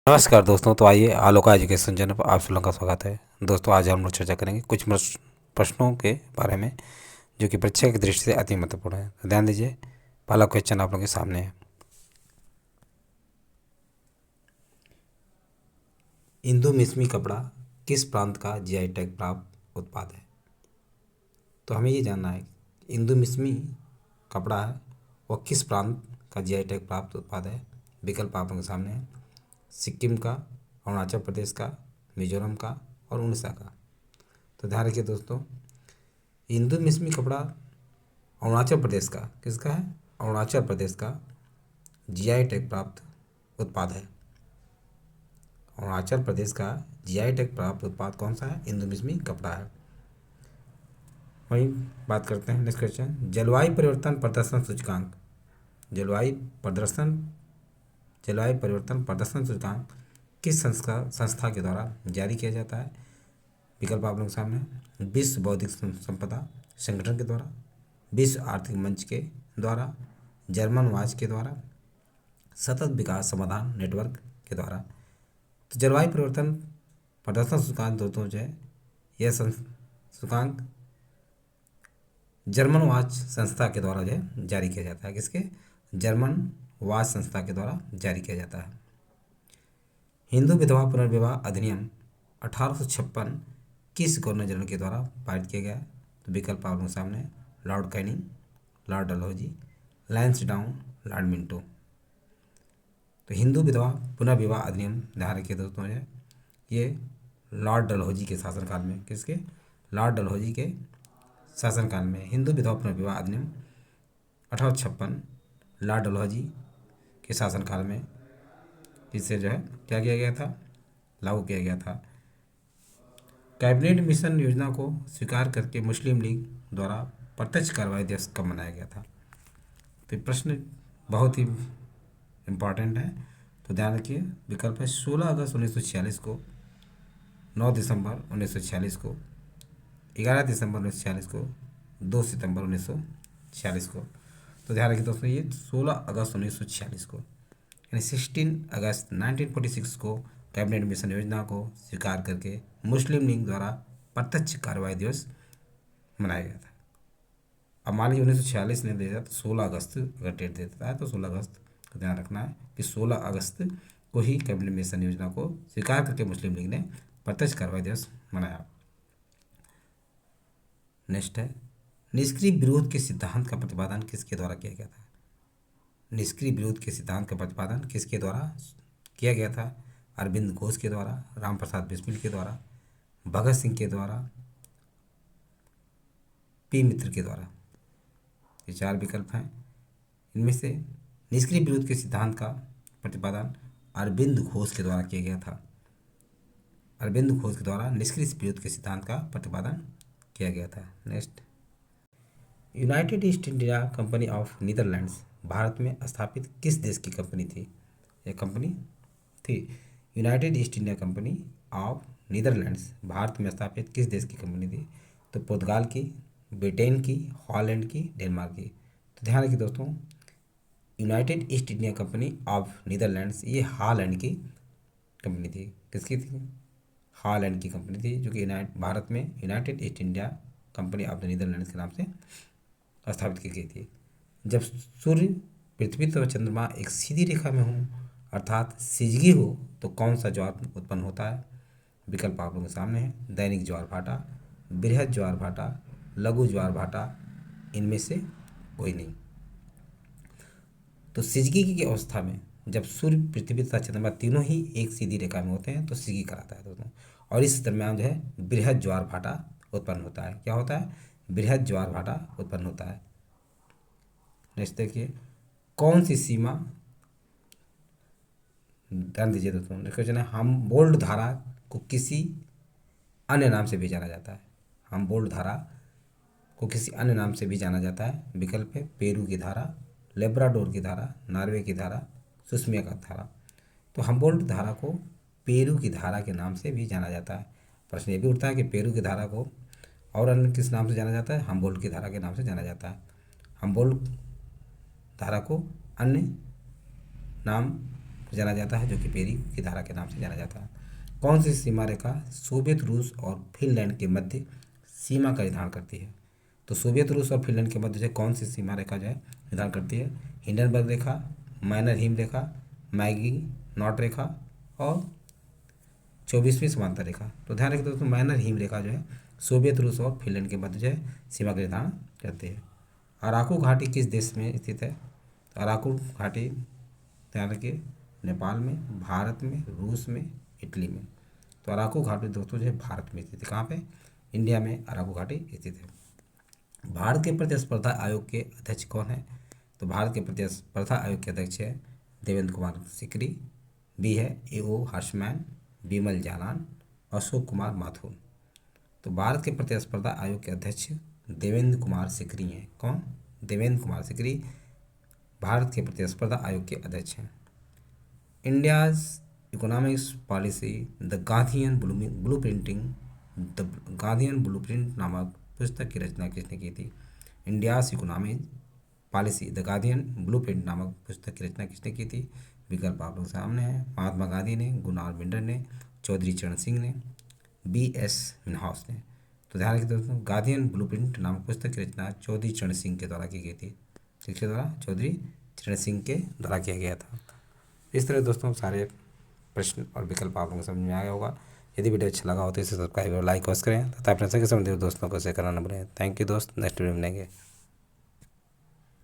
नमस्कार दोस्तों। तो आइए आलोका एजुकेशन चैनल पर आप सब लोगों का स्वागत है। दोस्तों आज हम लोग चर्चा करेंगे कुछ प्रश्नों के बारे में जो कि परीक्षा की दृष्टि से अति महत्वपूर्ण है। तो ध्यान दीजिए, पहला क्वेश्चन आप लोगों के सामने है। इंदु मिसमी कपड़ा किस प्रांत का जीआई टैग प्राप्त उत्पाद है? तो हमें ये जानना है इंदु मिसमी कपड़ा है वो किस प्रांत का जीआई टैग प्राप्त उत्पाद है। विकल्प आप लोगों के सामने है, सिक्किम का, अरुणाचल प्रदेश का, मिजोरम का और उड़ीसा का। तो ध्यान रखिए दोस्तों, इंदु मिसमी कपड़ा अरुणाचल प्रदेश का किसका है? अरुणाचल प्रदेश का जीआई टैग प्राप्त उत्पाद है। अरुणाचल प्रदेश का जीआई टैग प्राप्त उत्पाद कौन सा है? इंदु मिसमी कपड़ा है। वहीं बात करते हैं नेक्स्ट क्वेश्चन, जलवायु परिवर्तन प्रदर्शन सूचकांक जलवायु प्रदर्शन जलवायु परिवर्तन प्रदर्शन सूचकांक किस संस्था के द्वारा जारी किया जाता है? विकल्प आप लोगों के सामने है, विश्व बौद्धिक संपदा संगठन के द्वारा, विश्व आर्थिक मंच के द्वारा, जर्मन वाच के द्वारा, सतत विकास समाधान नेटवर्क के द्वारा। तो जलवायु परिवर्तन प्रदर्शन सूचकांक दोस्तों जो है यह सूचकांक जर्मन वाच संस्था के द्वारा जो है जारी किया जाता है। किसके? जर्मन वाच संस्था के द्वारा जारी किया जाता है। हिंदू विधवा पुनर्विवाह अधिनियम 1856 किस गवर्नर जनरल के द्वारा पारित किया गया है? तो विकल्प आप लोगों के सामने है, Lord Canning, Lord Dalhousie, Lansdowne, Lord Minto. तो हिंदू विधवा पुनर्विवाह अधिनियम ध्यान रखिए दोस्तों है ये लॉर्ड डलहौजी के शासनकाल में, किसके? लॉर्ड डलहौजी के शासनकाल में हिंदू विधवा पुनर्विवाह अधिनियम 1856 लॉर्ड डलहौजी के शासनकाल में इससे जो है क्या किया गया था? लागू किया गया था। कैबिनेट मिशन योजना को स्वीकार करके मुस्लिम लीग द्वारा प्रत्यक्ष कार्रवाई दिवस कब मनाया गया था? तो प्रश्न बहुत ही इम्पॉर्टेंट है, तो ध्यान रखिए। विकल्प है 16 अगस्त 1946 को, 9 दिसंबर 1946 को, 11 दिसंबर 1946 को, 2 सितंबर 1946 को। तो ध्यान रखिए दोस्तों, ये 16 अगस्त 1946 को यानी 16 अगस्त 1946 को कैबिनेट मिशन योजना को स्वीकार करके मुस्लिम लीग द्वारा प्रत्यक्ष कार्रवाई दिवस मनाया गया था। अब मान लीजिए 1946 ने दे दिया तो 16 अगस्त अगर डेट दे देता है तो 16 अगस्त का ध्यान रखना है कि 16 अगस्त को ही कैबिनेट मिशन योजना को स्वीकार करके मुस्लिम लीग ने प्रत्यक्ष कार्रवाई दिवस मनाया। नेक्स्ट है, निष्क्रिय विरोध के सिद्धांत का प्रतिपादन किसके द्वारा किया गया था? निष्क्रिय विरोध के सिद्धांत का प्रतिपादन किसके द्वारा किया गया था? अरविंद घोष के द्वारा, राम प्रसाद बिस्मिल के द्वारा, भगत सिंह के द्वारा, पी मित्र के द्वारा। ये 4 विकल्प हैं। इनमें से निष्क्रिय विरोध के सिद्धांत का प्रतिपादन अरविंद घोष के द्वारा किया गया था। अरविंद घोष के द्वारा निष्क्रिय विरोध के सिद्धांत का प्रतिपादन किया गया था। Next, United east India company of Netherlands Bharat में स्थापित किस देश की कंपनी थी? यह कंपनी थी United east India company of Netherlands Bharat में स्थापित किस देश की कंपनी थी? तो पुर्तगाल की, ब्रिटेन की, हॉलैंड की, डेनमार्क की। तो ध्यान रखिए दोस्तों, United east India company of Netherlands ये हॉलैंड की कंपनी थी। किसकी थी? हॉलैंड की कंपनी थी जो कि भारत में United east India company of the Netherlands के नाम से स्थापित की गई थी। जब सूर्य, पृथ्वी तथा चंद्रमा एक सीधी रेखा में हो अर्थात सिजगी हो तो कौन सा ज्वार उत्पन्न होता है? विकल्प आप लोगों के सामने है, दैनिक ज्वार भाटा, बृहद ज्वार भाटा, लघु ज्वार भाटा, इनमें से कोई नहीं। तो सिजगी की अवस्था में जब सूर्य, पृथ्वी तथा चंद्रमा तीनों ही एक सीधी रेखा में होते हैं तो सिजगी कराता है दोस्तों, और इस दरम्यान जो है बृहद ज्वार भाटा उत्पन्न होता है। क्या होता है? बृहद ज्वार भाटा उत्पन्न होता है। नेक्स्ट देखिए, कौन सी सीमा, ध्यान दीजिए दोस्तों, क्वेश्चन है, हम बोल्ड धारा को किसी अन्य नाम से भी जाना जाता है। हम बोल्ड धारा को किसी अन्य नाम से भी जाना जाता है। विकल्प है पेरू की धारा, लेब्राडोर की धारा, नॉर्वे की धारा, सुस्मिया का धारा। तो हमबोल्ट धारा को पेरू की धारा के नाम से भी जाना जाता है। प्रश्न ये भी उठता है कि पेरू की धारा को और अन्य किस नाम से जाना जाता है? हमबोल्ट की धारा के नाम से जाना जाता है। हमबोल्ट धारा को अन्य नाम से जाना जाता है, जो कि पेरी की धारा के नाम से जाना जाता है। कौन सी सीमा रेखा सोवियत रूस और फिनलैंड के मध्य सीमा का निर्धारण करती है? तो सोवियत रूस और फिनलैंड के मध्य से कौन सी सीमा रेखा जो है निर्धारण करती है? हिंडनबर्ग रेखा, माइनर हिम रेखा, मैगी नॉट रेखा और 24वीं समांतर रेखा। तो ध्यान रखिए दोस्तों, माइनर हिम रेखा जो है सोवियत रूस और फिनलैंड के मध्य जो है सीमा का निर्धारण करती है। अराकू घाटी किस देश में स्थित है? तो अराकू घाटी ध्यान रखिए नेपाल में, भारत में, रूस में, इटली में। तो अराकू घाटी दोस्तों जो है भारत में स्थित है। कहाँ पे? इंडिया में अराकू घाटी स्थित है। भारत के प्रतिस्पर्धा आयोग के अध्यक्ष कौन है? तो भारत के प्रतिस्पर्धा आयोग के अध्यक्ष है देवेंद्र कुमार सिकरी। बी है A.O. हर्षमैन, बिमल जालान, अशोक कुमार माथुर। तो भारत के प्रतिस्पर्धा आयोग के अध्यक्ष देवेंद्र कुमार सिकरी हैं। कौन? देवेंद्र कुमार सिकरी भारत के प्रतिस्पर्धा आयोग के अध्यक्ष हैं। India's economics policy the Gandhian blueprint नामक पुस्तक की रचना किसने की थी? India's economic policy the Gandhian blueprint नामक पुस्तक की रचना किसने की थी? विकल्प आप लोग सामने हैं। महात्मा गांधी ने, गुनार विंडर ने, चौधरी चरण सिंह ने, B.S. मिन्हास ने। तो ध्यान रखिए दोस्तों, गांधीयन ब्लूप्रिंट नामक पुस्तक की रचना चौधरी चरण सिंह के द्वारा की गई थी। किसके द्वारा? चौधरी चरण सिंह के द्वारा किया गया था। इस तरह दोस्तों सारे प्रश्न और विकल्प आप लोगों को समझ में आ गया होगा। यदि वीडियो अच्छा लगा हो तो इसे सब्सक्राइब और लाइक अवश्य करें तथा अपने सगे संबंधित दोस्तों को शेयर करना न भूलें। थैंक यू दोस्त, नेक्स्ट वीडियो में मिलेंगे।